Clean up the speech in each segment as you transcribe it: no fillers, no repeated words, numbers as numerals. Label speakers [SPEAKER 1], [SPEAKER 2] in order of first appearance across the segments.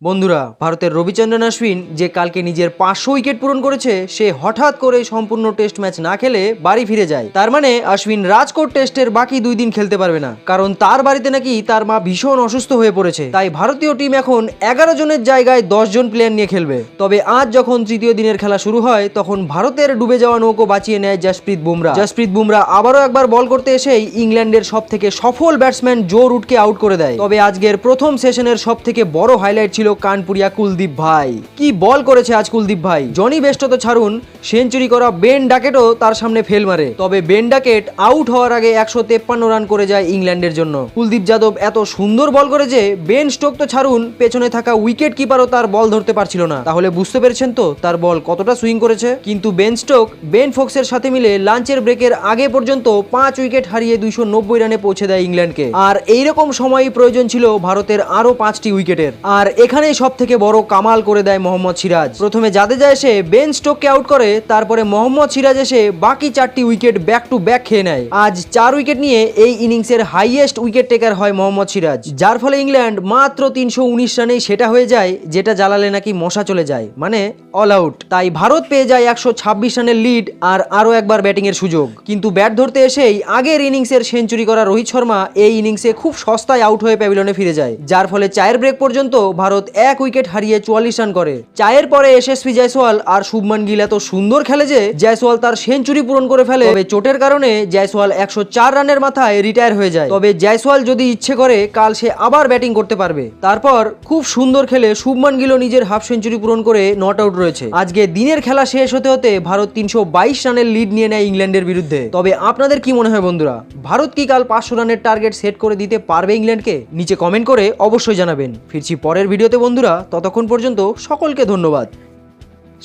[SPEAKER 1] বন্ধুরা, ভারতের রবিচন্দ্রন অশ্বিন যে কালকে নিজের 500 উইকেট পূরণ করেছে, সে হঠাৎ করে সম্পূর্ণ টেস্ট ম্যাচ না খেলে বাড়ি ফিরে যায়। তার মানে অশ্বিন রাজকোট টেস্টের বাকি 2 দিন খেলতে পারবে না, কারণ তার বাড়িতে নাকি তার মা ভীষণ অসুস্থ হয়ে পড়েছে। তাই ভারতীয় টিম এখন 11 জনের জায়গায় 10 জন প্লেয়ার নিয়ে খেলবে। তবে আজ যখন তৃতীয় দিনের খেলা শুরু হয়, তখন ভারতের ডুবে যাওয়া নৌকো বাঁচিয়ে নেয় জসপ্রীত বুমরা আবারও একবার বল করতে এসেই ইংল্যান্ডের সব থেকে সফল ব্যাটসম্যান জো রুটকে আউট করে দেয়। তবে আজকের প্রথম সেশনের সব থেকে বড় হাইলাইট ছিল কানপুরিয়া কুলদীপ ভাই। কি বল করেছে আজ কুলদীপ ভাই। জনি বেস্টো তো ছাড়ুন, সেঞ্চুরি করা বেন ডাকেটও তার সামনে ফেল মারে। তবে বেন ডাকেট আউট হওয়ার আগে 153 রান করে যায় ইংল্যান্ডের জন্য। কুলদীপ যাদব এত সুন্দর বল করে যে বেন স্টোক তো ছাড়ুন, পেছনে থাকা উইকেট কিপারও তার বল ধরতে পারছিল না। তাহলে বুঝতে পেরেছেন তো তার বল কতটা সুইং করেছে। কিন্তু বেন স্টোক বেন ফোক্সের সাথে মিলে লাঞ্চের ব্রেকের আগে পর্যন্ত 5 উইকেট হারিয়ে 290 রানে পৌঁছে দেয় ইংল্যান্ডকে। আর এইরকম সময়ই প্রয়োজন ছিল ভারতের আরো 5টি উইকেটের। আর এখানেই সব থেকে বড় কামাল করে দেয় মোহাম্মদ সিরাজ। প্রথমে জাদেজা এসে বেন স্টোককে আউট করে, তারপরে মোহাম্মদ সিরাজ এসে বাকি 4টি উইকেট ব্যাক টু ব্যাক খেয়ে নেয়। আজ 4 উইকেট নিয়ে এই ইনিংসের হাইয়েস্ট উইকেট টেকার হয় মোহাম্মদ সিরাজ, যার ফলে ইংল্যান্ড মাত্র 319 রানেই সেটা হয়ে যায়, যেটা জ্বালালে নাকি মশা চলে যায়, মানে অল আউট। তাই ভারত পেয়ে যায় 126 রানের লিড আর আরো একবার ব্যাটিং এর সুযোগ। কিন্তু ব্যাট ধরতে এসেই আগের ইনিংসের সেঞ্চুরি করা রোহিত শর্মা এই ইনিংসে খুব সস্তায় আউট হয়ে প্যাভিলিয়নে ফিরে যায়, যার ফলে চায়ের ব্রেক পর্যন্ত ভারত 1 উইকেট হারিয়ে 44 রান করে। চায়ের পরে এসএসপি জয়সওয়াল আর শুভমান গিল এত সুন্দর খেলে যে জয়সওয়াল তার সেঞ্চুরি পূরণ করে ফেলে। তবে চোটের কারণে জয়সওয়াল 104 রানের মাথায় রিটায়ার হয়ে যায়। তবে জয়সওয়াল যদি ইচ্ছে করে কাল সে আবার ব্যাটিং করতে পারবে। তারপর খুব সুন্দর খেলে শুভমান গিল নিজের হাফ সেঞ্চুরি পূরণ করে নট আউট রয়েছে। আজকে দিনের খেলা শেষ হতে হতে ভারত 322 রানের লিড নিয়ে নেয় ইংল্যান্ডের বিরুদ্ধে। তবে আপনাদের কি মনে হয় বন্ধুরা, ভারত কি কাল 500 রানের টার্গেট সেট করে দিতে পারবে ইংল্যান্ডকে? নিচে কমেন্ট করে অবশ্যই জানাবেন। ফিরছি পরের ভিডিওতে বন্ধুরা, ততক্ষণ পর্যন্ত সকলকে ধন্যবাদ।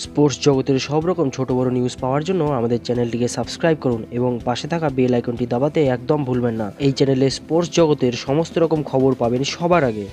[SPEAKER 1] স্পোর্টস জগতের সব রকম ছোট বড় নিউজ পাওয়ার জন্য আমাদের চ্যানেলটিকে সাবস্ক্রাইব করুন এবং পাশে থাকা বেল আইকনটি দাবাতে একদম ভুলবেন না। এই চ্যানেলে স্পোর্টস জগতের সমস্ত রকম খবর পাবেন সবার আগে।